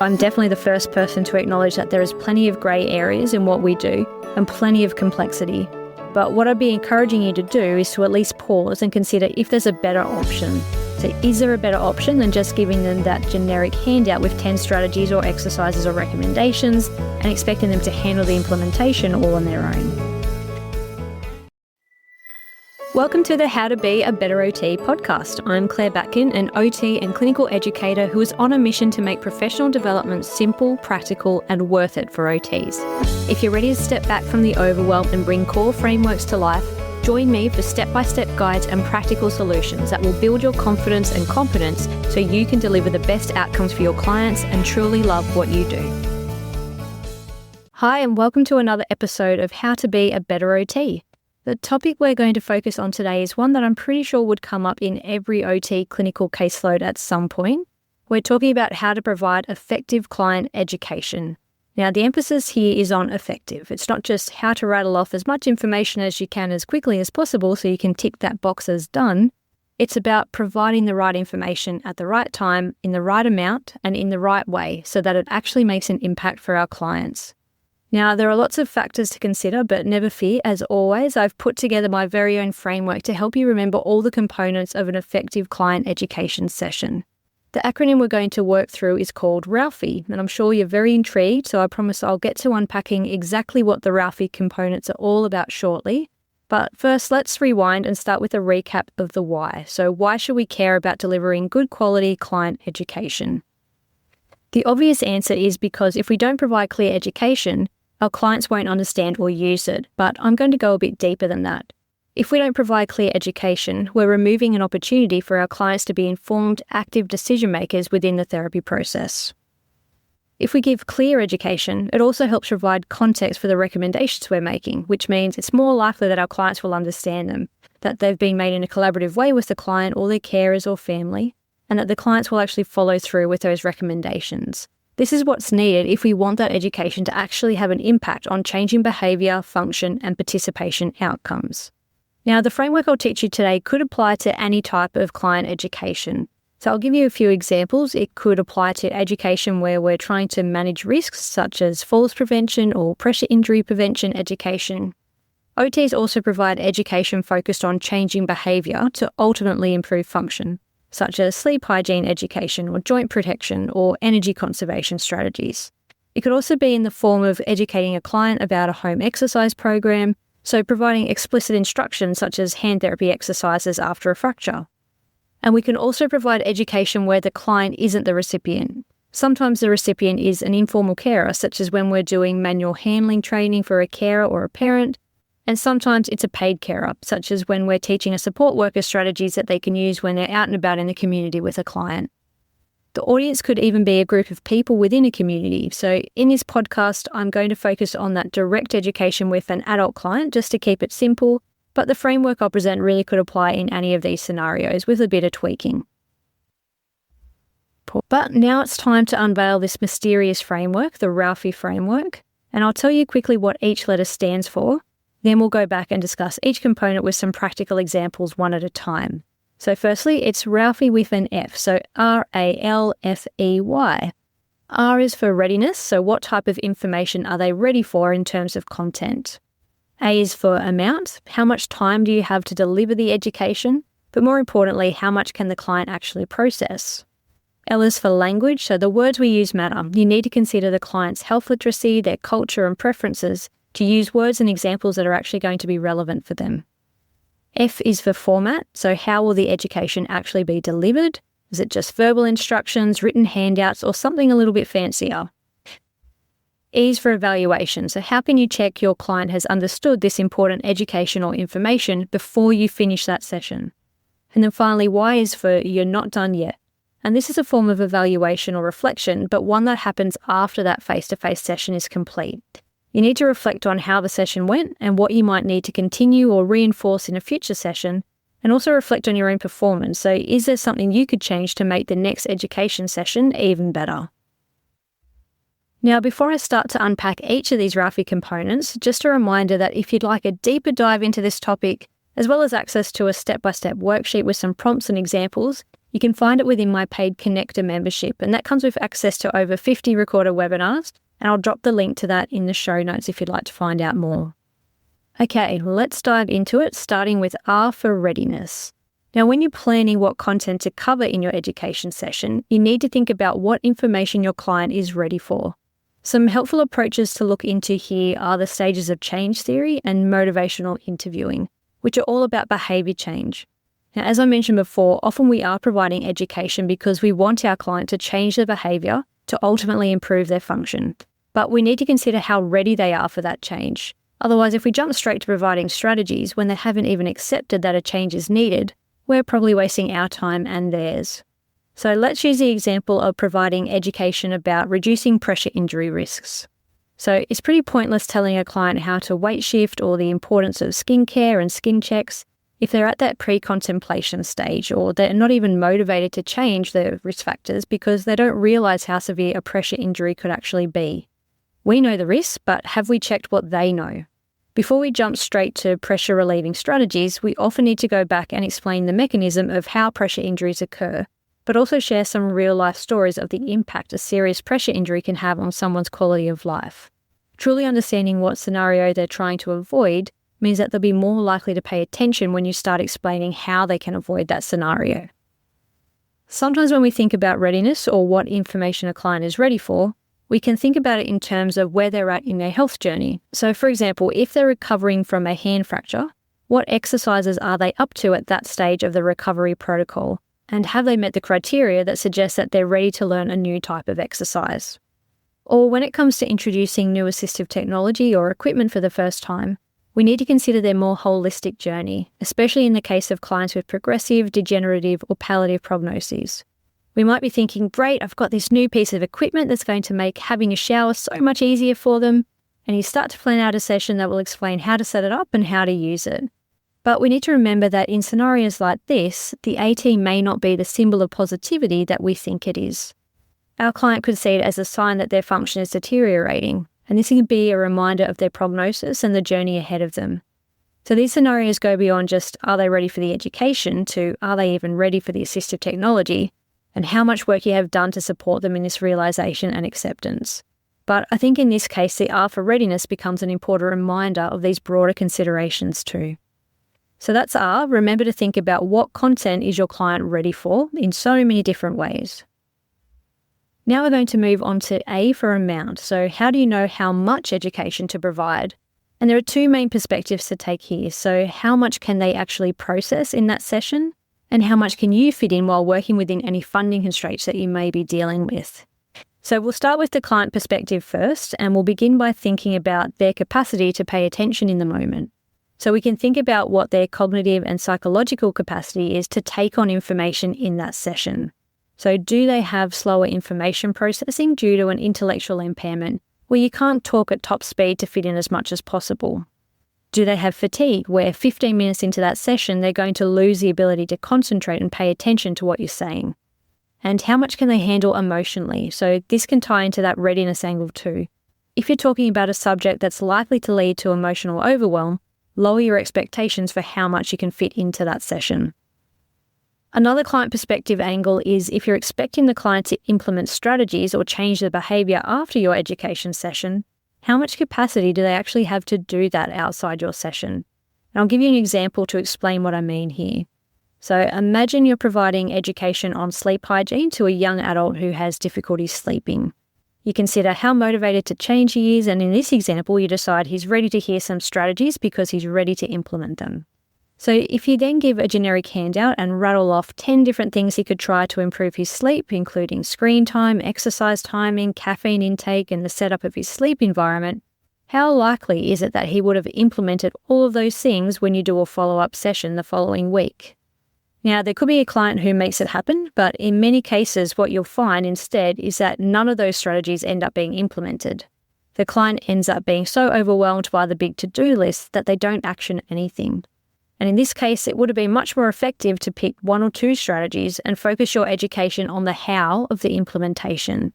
I'm definitely the first person to acknowledge that there is plenty of grey areas in what we do and plenty of complexity. But what I'd be encouraging you to do is to at least pause and consider if there's a better option. So is there a better option than just giving them that generic handout with 10 strategies or exercises or recommendations and expecting them to handle the implementation all on their own? Welcome to the How to Be a Better OT podcast. I'm Clare Batkin, an OT and clinical educator who is on a mission to make professional development simple, practical, and worth it for OTs. If you're ready to step back from the overwhelm and bring core frameworks to life, join me for step-by-step guides and practical solutions that will build your confidence and competence so you can deliver the best outcomes for your clients and truly love what you do. Hi, and welcome to another episode of How to Be a Better OT. The topic we're going to focus on today is one that I'm pretty sure would come up in every OT clinical caseload at some point. We're talking about how to provide effective client education. Now, the emphasis here is on effective. It's not just how to rattle off as much information as you can as quickly as possible so you can tick that box as done. It's about providing the right information at the right time, in the right amount, and in the right way so that it actually makes an impact for our clients. Now, there are lots of factors to consider, but never fear, as always, I've put together my very own framework to help you remember all the components of an effective client education session. The acronym we're going to work through is called RALFEY, and I'm sure you're very intrigued, so I promise I'll get to unpacking exactly what the RALFEY components are all about shortly. But first, let's rewind and start with a recap of the why. So why should we care about delivering good quality client education? The obvious answer is because if we don't provide clear education, our clients won't understand or use it, but I'm going to go a bit deeper than that. If we don't provide clear education, we're removing an opportunity for our clients to be informed, active decision makers within the therapy process. If we give clear education, it also helps provide context for the recommendations we're making, which means it's more likely that our clients will understand them, that they've been made in a collaborative way with the client or their carers or family, and that the clients will actually follow through with those recommendations. This is what's needed if we want that education to actually have an impact on changing behaviour, function, and participation outcomes. Now, the framework I'll teach you today could apply to any type of client education. So I'll give you a few examples. It could apply to education where we're trying to manage risks, such as falls prevention or pressure injury prevention education. OTs also provide education focused on changing behaviour to ultimately improve function, such as sleep hygiene education or joint protection or energy conservation strategies. It could also be in the form of educating a client about a home exercise program, so providing explicit instructions such as hand therapy exercises after a fracture. And we can also provide education where the client isn't the recipient. Sometimes the recipient is an informal carer, such as when we're doing manual handling training for a carer or a parent, and sometimes it's a paid carer, such as when we're teaching a support worker strategies that they can use when they're out and about in the community with a client. The audience could even be a group of people within a community. So in this podcast, I'm going to focus on that direct education with an adult client just to keep it simple, but the framework I'll present really could apply in any of these scenarios with a bit of tweaking. But now it's time to unveil this mysterious framework, the RALFEY Framework, and I'll tell you quickly what each letter stands for. Then we'll go back and discuss each component with some practical examples one at a time. So firstly, it's RALFEY with an F, so RALFEY. R is for readiness, so what type of information are they ready for in terms of content? A is for amount, how much time do you have to deliver the education? But more importantly, how much can the client actually process? L is for language, so the words we use matter. You need to consider the client's health literacy, their culture and preferences, to use words and examples that are actually going to be relevant for them. F is for format, so how will the education actually be delivered? Is it just verbal instructions, written handouts, or something a little bit fancier? E is for evaluation, so how can you check your client has understood this important educational information before you finish that session? And then finally, Y is for you're not done yet. And this is a form of evaluation or reflection, but one that happens after that face-to-face session is complete. You need to reflect on how the session went and what you might need to continue or reinforce in a future session, and also reflect on your own performance. So is there something you could change to make the next education session even better? Now, before I start to unpack each of these RALFEY components, just a reminder that if you'd like a deeper dive into this topic, as well as access to a step-by-step worksheet with some prompts and examples, You can find it within my paid Connector membership, and that comes with access to over 50 recorded webinars, and I'll drop the link to that in the show notes if you'd like to find out more. Okay, let's dive into it, starting with R for readiness. Now, when you're planning what content to cover in your education session, you need to think about what information your client is ready for. Some helpful approaches to look into here are the stages of change theory and motivational interviewing, which are all about behaviour change. Now, as I mentioned before, often we are providing education because we want our client to change their behaviour to ultimately improve their function. But we need to consider how ready they are for that change. Otherwise, if we jump straight to providing strategies when they haven't even accepted that a change is needed, we're probably wasting our time and theirs. So let's use the example of providing education about reducing pressure injury risks. So it's pretty pointless telling a client how to weight shift or the importance of skincare and skin checks if they're at that pre-contemplation stage, or they're not even motivated to change their risk factors because they don't realise how severe a pressure injury could actually be. We know the risks, but have we checked what they know? Before we jump straight to pressure relieving strategies, we often need to go back and explain the mechanism of how pressure injuries occur, but also share some real-life stories of the impact a serious pressure injury can have on someone's quality of life. Truly understanding what scenario they're trying to avoid means that they'll be more likely to pay attention when you start explaining how they can avoid that scenario. Sometimes when we think about readiness or what information a client is ready for, we can think about it in terms of where they're at in their health journey. So for example, if they're recovering from a hand fracture, what exercises are they up to at that stage of the recovery protocol? And have they met the criteria that suggests that they're ready to learn a new type of exercise? Or when it comes to introducing new assistive technology or equipment for the first time, we need to consider their more holistic journey, especially in the case of clients with progressive, degenerative, or palliative prognoses. We might be thinking, great, I've got this new piece of equipment that's going to make having a shower so much easier for them, and you start to plan out a session that will explain how to set it up and how to use it. But we need to remember that in scenarios like this, the AT may not be the symbol of positivity that we think it is. Our client could see it as a sign that their function is deteriorating, and this can be a reminder of their prognosis and the journey ahead of them. So these scenarios go beyond just, are they ready for the education, to are they even ready for the assistive technology, and how much work you have done to support them in this realisation and acceptance. But I think in this case, the R for readiness becomes an important reminder of these broader considerations too. So that's R. Remember to think about what content is your client ready for in so many different ways. Now we're going to move on to A for amount. So how do you know how much education to provide? And there are two main perspectives to take here. So how much can they actually process in that session? And how much can you fit in while working within any funding constraints that you may be dealing with? So we'll start with the client perspective first, and we'll begin by thinking about their capacity to pay attention in the moment. So we can think about what their cognitive and psychological capacity is to take on information in that session. So do they have slower information processing due to an intellectual impairment where you can't talk at top speed to fit in as much as possible? Do they have fatigue where 15 minutes into that session they're going to lose the ability to concentrate and pay attention to what you're saying? And how much can they handle emotionally? So this can tie into that readiness angle too. If you're talking about a subject that's likely to lead to emotional overwhelm, lower your expectations for how much you can fit into that session. Another client perspective angle is if you're expecting the client to implement strategies or change their behaviour after your education session, how much capacity do they actually have to do that outside your session? And I'll give you an example to explain what I mean here. So imagine you're providing education on sleep hygiene to a young adult who has difficulty sleeping. You consider how motivated to change he is, and in this example, you decide he's ready to hear some strategies because he's ready to implement them. So if you then give a generic handout and rattle off 10 different things he could try to improve his sleep, including screen time, exercise timing, caffeine intake, and the setup of his sleep environment, how likely is it that he would have implemented all of those things when you do a follow-up session the following week? Now, there could be a client who makes it happen, but in many cases, what you'll find instead is that none of those strategies end up being implemented. The client ends up being so overwhelmed by the big to-do list that they don't action anything. And in this case, it would have been much more effective to pick one or two strategies and focus your education on the how of the implementation.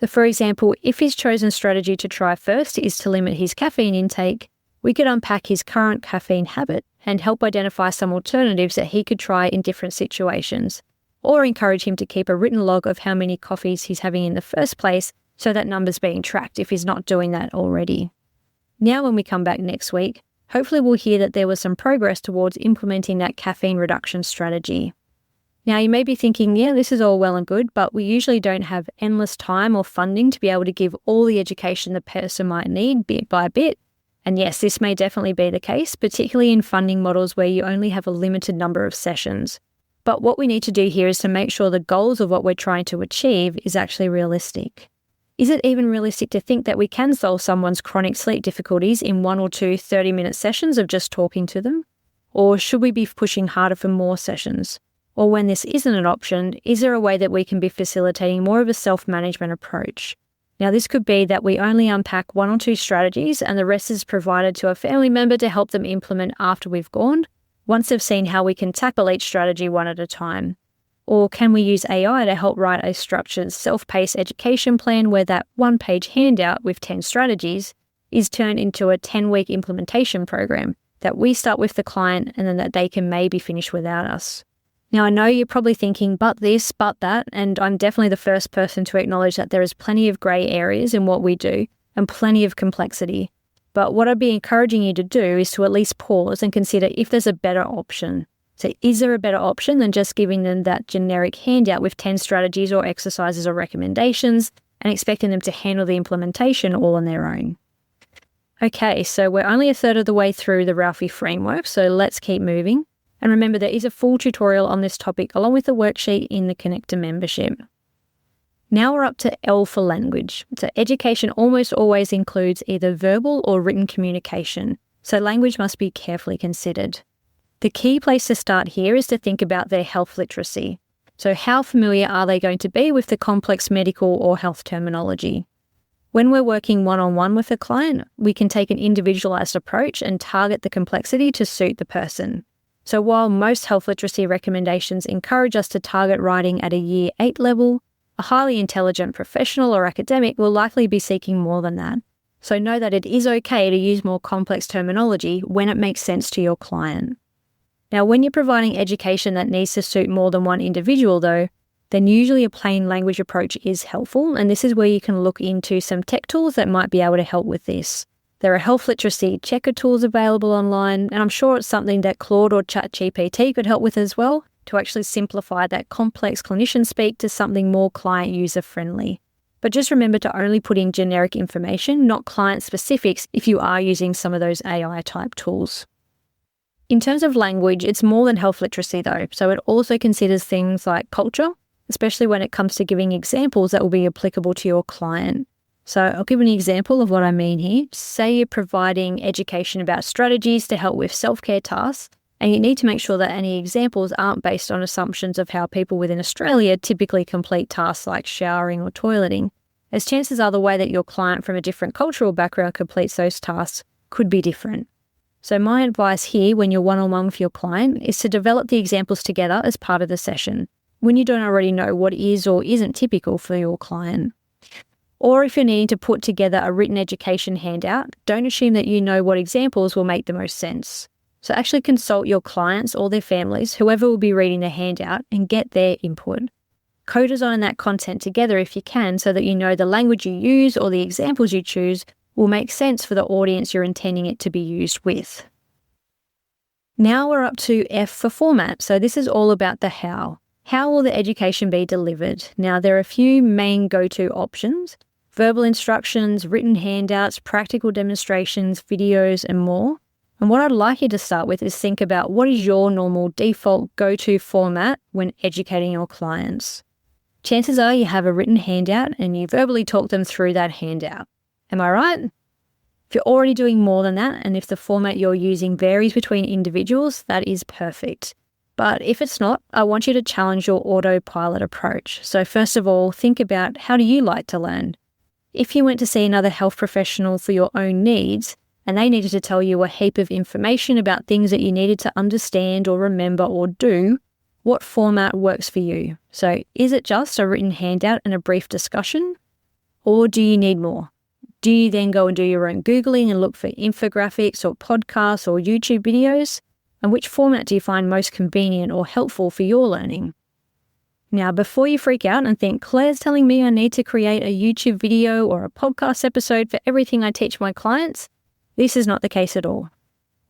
So for example, if his chosen strategy to try first is to limit his caffeine intake, we could unpack his current caffeine habit and help identify some alternatives that he could try in different situations, or encourage him to keep a written log of how many coffees he's having in the first place so that number's being tracked if he's not doing that already. Now when we come back next week, hopefully we'll hear that there was some progress towards implementing that caffeine reduction strategy. Now you may be thinking, yeah, this is all well and good, but we usually don't have endless time or funding to be able to give all the education the person might need bit by bit. And yes, this may definitely be the case, particularly in funding models where you only have a limited number of sessions. But what we need to do here is to make sure the goals of what we're trying to achieve is actually realistic. Is it even realistic to think that we can solve someone's chronic sleep difficulties in 1 or 2 30-minute sessions of just talking to them? Or should we be pushing harder for more sessions? Or when this isn't an option, is there a way that we can be facilitating more of a self-management approach? Now, this could be that we only unpack 1 or 2 strategies and the rest is provided to a family member to help them implement after we've gone, once they've seen how we can tackle each strategy one at a time. Or can we use AI to help write a structured, self-paced education plan where that 1-page handout with 10 strategies is turned into a 10-week implementation program that we start with the client and then that they can maybe finish without us? Now, I know you're probably thinking, but this, but that, and I'm definitely the first person to acknowledge that there is plenty of grey areas in what we do and plenty of complexity. But what I'd be encouraging you to do is to at least pause and consider if there's a better option. So is there a better option than just giving them that generic handout with 10 strategies or exercises or recommendations and expecting them to handle the implementation all on their own? Okay, so we're only a third of the way through the RALFEY Framework, so let's keep moving. And remember, there is a full tutorial on this topic along with the worksheet in the Connector membership. Now we're up to L for language. So education almost always includes either verbal or written communication, so language must be carefully considered. The key place to start here is to think about their health literacy. So how familiar are they going to be with the complex medical or health terminology? When we're working one-on-one with a client, we can take an individualized approach and target the complexity to suit the person. So while most health literacy recommendations encourage us to target writing at a Year 8 level, a highly intelligent professional or academic will likely be seeking more than that. So know that it is okay to use more complex terminology when it makes sense to your client. Now, when you're providing education that needs to suit more than one individual though, then usually a plain language approach is helpful, and this is where you can look into some tech tools that might be able to help with this. There are health literacy checker tools available online, and I'm sure it's something that Claude or ChatGPT could help with as well, to actually simplify that complex clinician speak to something more client user-friendly. But just remember to only put in generic information, not client specifics, if you are using some of those AI-type tools. In terms of language, it's more than health literacy though, so it also considers things like culture, especially when it comes to giving examples that will be applicable to your client. So I'll give an example of what I mean here. Say you're providing education about strategies to help with self-care tasks, and you need to make sure that any examples aren't based on assumptions of how people within Australia typically complete tasks like showering or toileting, as chances are the way that your client from a different cultural background completes those tasks could be different. So my advice here when you're one-on-one with your client is to develop the examples together as part of the session, when you don't already know what is or isn't typical for your client. Or if you're needing to put together a written education handout, don't assume that you know what examples will make the most sense. So actually consult your clients or their families, whoever will be reading the handout, and get their input. Co-design that content together if you can, so that you know the language you use or the examples you choose will make sense for the audience you're intending it to be used with. Now we're up to F for format. So this is all about the how. How will the education be delivered? Now there are a few main go-to options: verbal instructions, written handouts, practical demonstrations, videos, and more. And what I'd like you to start with is think about what is your normal default go-to format when educating your clients. Chances are you have a written handout and you verbally talk them through that handout. Am I right? If you're already doing more than that, and if the format you're using varies between individuals, that is perfect. But if it's not, I want you to challenge your autopilot approach. So first of all, think about, how do you like to learn? If you went to see another health professional for your own needs, and they needed to tell you a heap of information about things that you needed to understand or remember or do, what format works for you? So is it just a written handout and a brief discussion? Or do you need more? Do you then go and do your own Googling and look for infographics or podcasts or YouTube videos? And which format do you find most convenient or helpful for your learning? Now, before you freak out and think, Claire's telling me I need to create a YouTube video or a podcast episode for everything I teach my clients, this is not the case at all.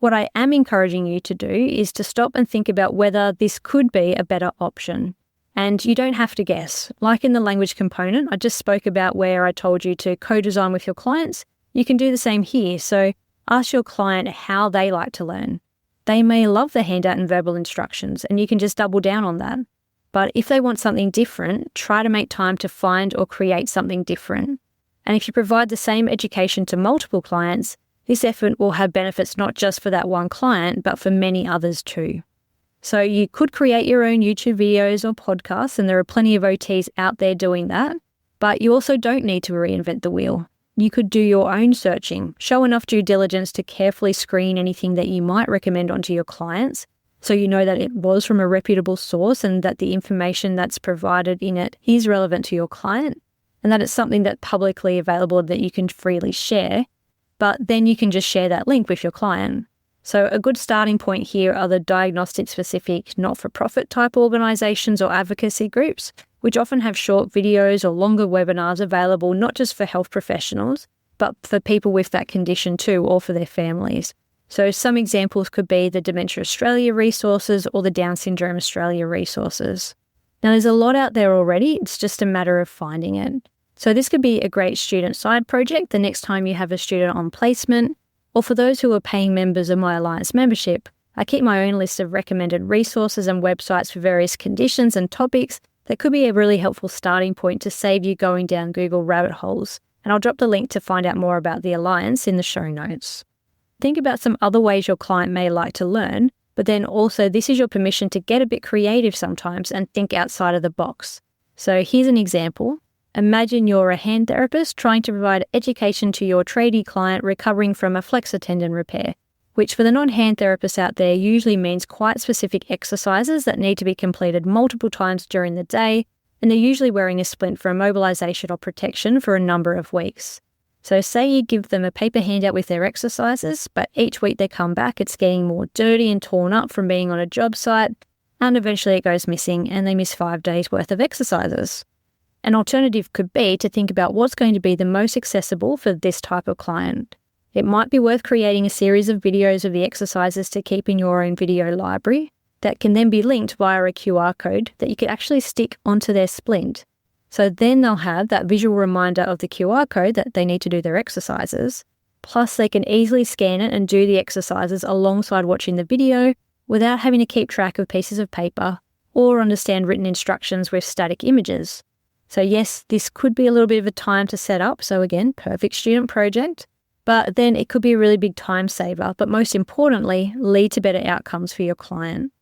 What I am encouraging you to do is to stop and think about whether this could be a better option. And you don't have to guess. Like in the language component I just spoke about where I told you to co-design with your clients, you can do the same here. So ask your client how they like to learn. They may love the handout and verbal instructions, and you can just double down on that. But if they want something different, try to make time to find or create something different. And if you provide the same education to multiple clients, this effort will have benefits not just for that one client, but for many others too. So you could create your own YouTube videos or podcasts, and there are plenty of OTs out there doing that, but you also don't need to reinvent the wheel. You could do your own searching, show enough due diligence to carefully screen anything that you might recommend onto your clients, so you know that it was from a reputable source and that the information that's provided in it is relevant to your client, and that it's something that's publicly available that you can freely share, but then you can just share that link with your client. So a good starting point here are the diagnostic-specific, not-for-profit type organisations or advocacy groups, which often have short videos or longer webinars available not just for health professionals, but for people with that condition too, or for their families. So some examples could be the Dementia Australia resources or the Down Syndrome Australia resources. Now there's a lot out there already, it's just a matter of finding it. So this could be a great student side project the next time you have a student on placement, or for those who are paying members of my Alliance membership, I keep my own list of recommended resources and websites for various conditions and topics that could be a really helpful starting point to save you going down Google rabbit holes. And I'll drop the link to find out more about the Alliance in the show notes. Think about some other ways your client may like to learn, but then also this is your permission to get a bit creative sometimes and think outside of the box. So here's an example. Imagine you're a hand therapist trying to provide education to your tradie client recovering from a flexor tendon repair, which for the non-hand therapists out there usually means quite specific exercises that need to be completed multiple times during the day, and they're usually wearing a splint for immobilization or protection for a number of weeks. So say you give them a paper handout with their exercises, but each week they come back, it's getting more dirty and torn up from being on a job site, and eventually it goes missing and they miss 5 days worth of exercises. An alternative could be to think about what's going to be the most accessible for this type of client. It might be worth creating a series of videos of the exercises to keep in your own video library that can then be linked via a QR code that you could actually stick onto their splint. So then they'll have that visual reminder of the QR code that they need to do their exercises, plus they can easily scan it and do the exercises alongside watching the video without having to keep track of pieces of paper or understand written instructions with static images. So yes, this could be a little bit of a time to set up, so again, perfect student project, but then it could be a really big time saver, but most importantly, lead to better outcomes for your client.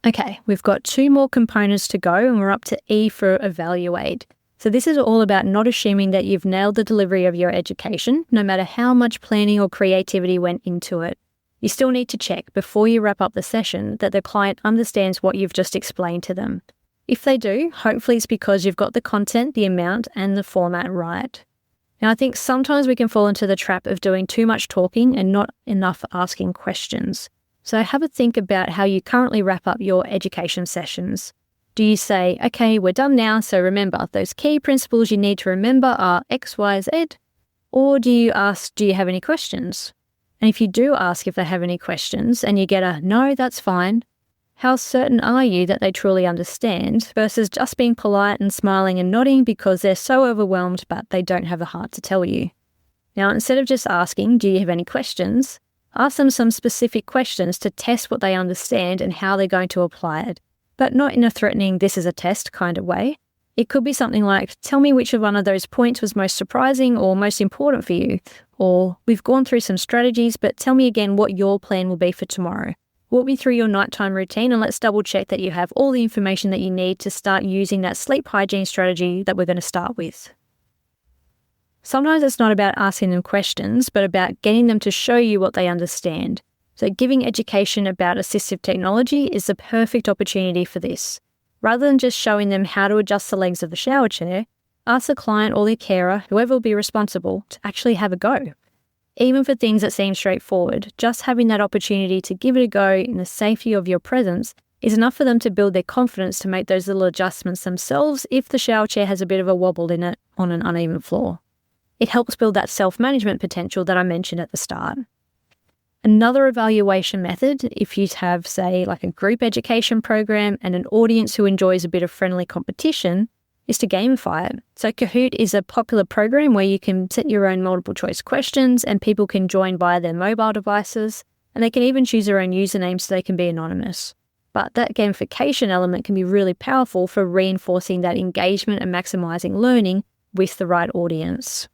Okay, we've got 2 more components to go and we're up to E for evaluate. So this is all about not assuming that you've nailed the delivery of your education, no matter how much planning or creativity went into it. You still need to check before you wrap up the session that the client understands what you've just explained to them. If they do, hopefully it's because you've got the content, the amount, and the format right. Now, I think sometimes we can fall into the trap of doing too much talking and not enough asking questions. So have a think about how you currently wrap up your education sessions. Do you say, okay, we're done now, so remember, those key principles you need to remember are X, Y, Z? Or do you ask, do you have any questions? And if you do ask if they have any questions and you get a no, that's fine, how certain are you that they truly understand versus just being polite and smiling and nodding because they're so overwhelmed but they don't have the heart to tell you? Now, instead of just asking, do you have any questions, ask them some specific questions to test what they understand and how they're going to apply it, but not in a threatening, this is a test kind of way. It could be something like, tell me which of one of those points was most surprising or most important for you, or we've gone through some strategies, but tell me again what your plan will be for tomorrow. Walk me through your nighttime routine and let's double check that you have all the information that you need to start using that sleep hygiene strategy that we're going to start with. Sometimes it's not about asking them questions, but about getting them to show you what they understand. So giving education about assistive technology is the perfect opportunity for this. Rather than just showing them how to adjust the legs of the shower chair, ask the client or their carer, whoever will be responsible, to actually have a go. Even for things that seem straightforward, just having that opportunity to give it a go in the safety of your presence is enough for them to build their confidence to make those little adjustments themselves if the shower chair has a bit of a wobble in it on an uneven floor. It helps build that self-management potential that I mentioned at the start. Another evaluation method, if you have, say, like a group education program and an audience who enjoys a bit of friendly competition, is to gamify it. So Kahoot is a popular program where you can set your own multiple choice questions and people can join via their mobile devices, and they can even choose their own username so they can be anonymous. But that gamification element can be really powerful for reinforcing that engagement and maximizing learning with the right audience.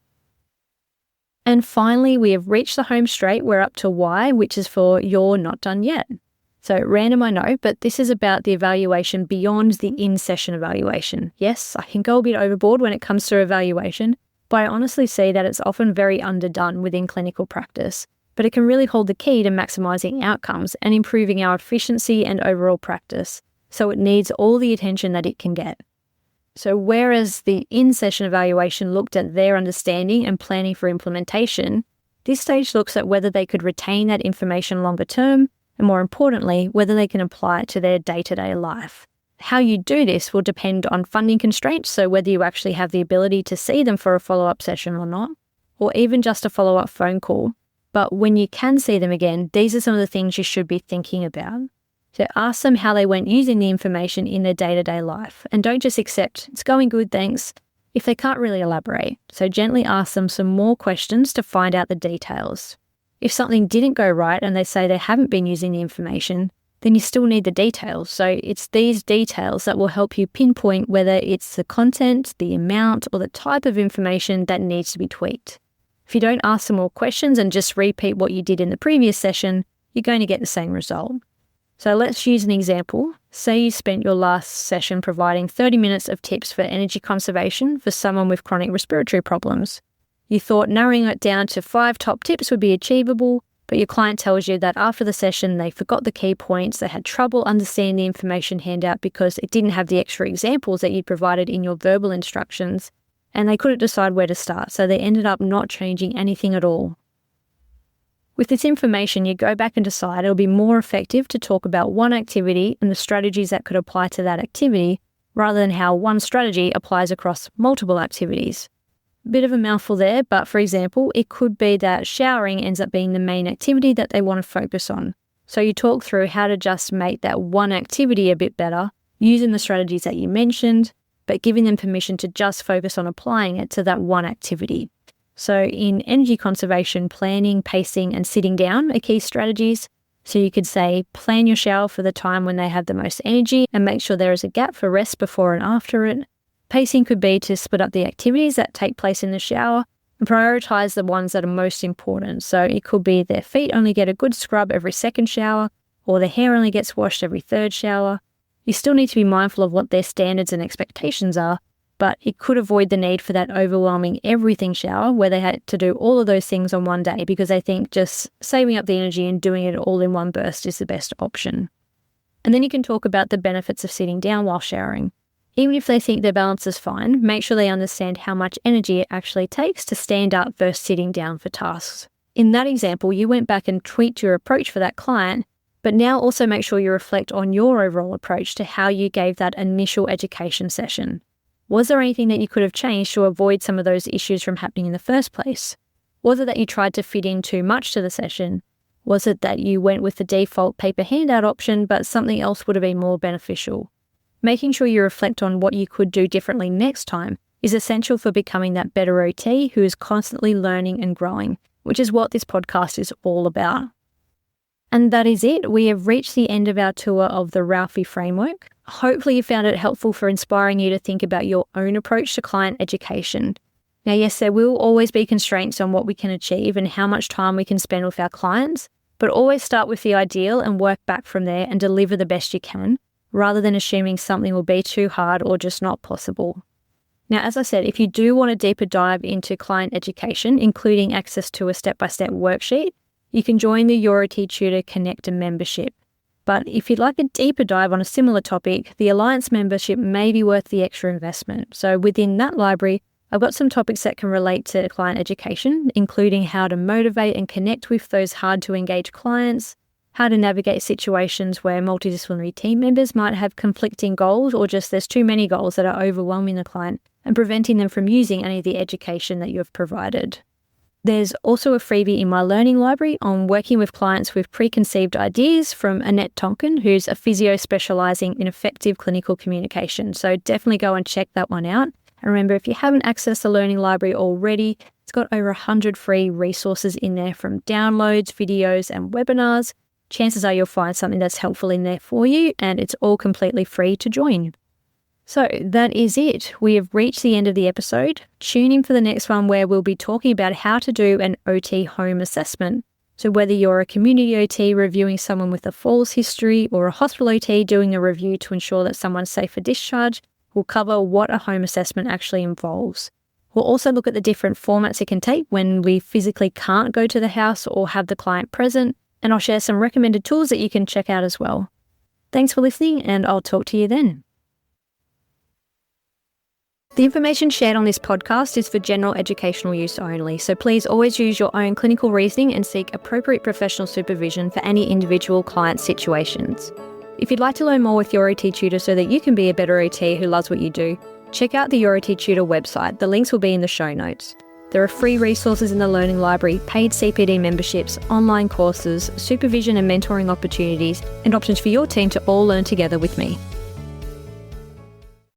And finally, we have reached the home straight. We're up to Y, which is for you're not done yet. So random, I know, but this is about the evaluation beyond the in-session evaluation. Yes, I can go a bit overboard when it comes to evaluation, but I honestly see that it's often very underdone within clinical practice. But it can really hold the key to maximising outcomes and improving our efficiency and overall practice. So it needs all the attention that it can get. So whereas the in-session evaluation looked at their understanding and planning for implementation, this stage looks at whether they could retain that information longer term, and more importantly, whether they can apply it to their day-to-day life. How you do this will depend on funding constraints, so whether you actually have the ability to see them for a follow-up session or not, or even just a follow-up phone call. But when you can see them again, these are some of the things you should be thinking about. So ask them how they went using the information in their day-to-day life, and don't just accept, it's going good, thanks, if they can't really elaborate. So gently ask them some more questions to find out the details. If something didn't go right and they say they haven't been using the information, then you still need the details. So it's these details that will help you pinpoint whether it's the content, the amount, or the type of information that needs to be tweaked. If you don't ask some more questions and just repeat what you did in the previous session, you're going to get the same result. So let's use an example. Say you spent your last session providing 30 minutes of tips for energy conservation for someone with chronic respiratory problems. You thought narrowing it down to 5 top tips would be achievable, but your client tells you that after the session they forgot the key points, they had trouble understanding the information handout because it didn't have the extra examples that you'd provided in your verbal instructions, and they couldn't decide where to start, so they ended up not changing anything at all. With this information, you go back and decide it'll be more effective to talk about one activity and the strategies that could apply to that activity, rather than how one strategy applies across multiple activities. Bit of a mouthful there, but for example, it could be that showering ends up being the main activity that they want to focus on. So you talk through how to just make that one activity a bit better, using the strategies that you mentioned, but giving them permission to just focus on applying it to that one activity. So in energy conservation, planning, pacing, and sitting down are key strategies. So you could say, plan your shower for the time when they have the most energy and make sure there is a gap for rest before and after it. Pacing could be to split up the activities that take place in the shower and prioritise the ones that are most important. So it could be their feet only get a good scrub every second shower, or their hair only gets washed every third shower. You still need to be mindful of what their standards and expectations are, but it could avoid the need for that overwhelming everything shower where they had to do all of those things on one day because they think just saving up the energy and doing it all in one burst is the best option. And then you can talk about the benefits of sitting down while showering. Even if they think their balance is fine, make sure they understand how much energy it actually takes to stand up versus sitting down for tasks. In that example, you went back and tweaked your approach for that client, but now also make sure you reflect on your overall approach to how you gave that initial education session. Was there anything that you could have changed to avoid some of those issues from happening in the first place? Was it that you tried to fit in too much to the session? Was it that you went with the default paper handout option, but something else would have been more beneficial? Making sure you reflect on what you could do differently next time is essential for becoming that better OT who is constantly learning and growing, which is what this podcast is all about. And that is it. We have reached the end of our tour of the RALFEY Framework. Hopefully you found it helpful for inspiring you to think about your own approach to client education. Now, yes, there will always be constraints on what we can achieve and how much time we can spend with our clients, but always start with the ideal and work back from there and deliver the best you can, rather than assuming something will be too hard or just not possible. Now, as I said, if you do want a deeper dive into client education, including access to a step-by-step worksheet, you can join the Your OT Tutor Connector membership. But if you'd like a deeper dive on a similar topic, the Alliance membership may be worth the extra investment. So within that library, I've got some topics that can relate to client education, including how to motivate and connect with those hard-to-engage clients, how to navigate situations where multidisciplinary team members might have conflicting goals or just there's too many goals that are overwhelming the client and preventing them from using any of the education that you have provided. There's also a freebie in my learning library on working with clients with preconceived ideas from Annette Tonkin, who's a physio specialising in effective clinical communication. So definitely go and check that one out. And remember, if you haven't accessed the learning library already, it's got over 100 free resources in there from downloads, videos, and webinars. Chances are you'll find something that's helpful in there for you, and it's all completely free to join. So that is it. We have reached the end of the episode. Tune in for the next one where we'll be talking about how to do an OT home assessment. So whether you're a community OT reviewing someone with a falls history or a hospital OT doing a review to ensure that someone's safe for discharge, we'll cover what a home assessment actually involves. We'll also look at the different formats it can take when we physically can't go to the house or have the client present, and I'll share some recommended tools that you can check out as well. Thanks for listening, and I'll talk to you then. The information shared on this podcast is for general educational use only, so please always use your own clinical reasoning and seek appropriate professional supervision for any individual client situations. If you'd like to learn more with your OT tutor so that you can be a better OT who loves what you do, check out the Your OT Tutor website. The links will be in the show notes. There are free resources in the Learning Library, paid CPD memberships, online courses, supervision and mentoring opportunities, and options for your team to all learn together with me.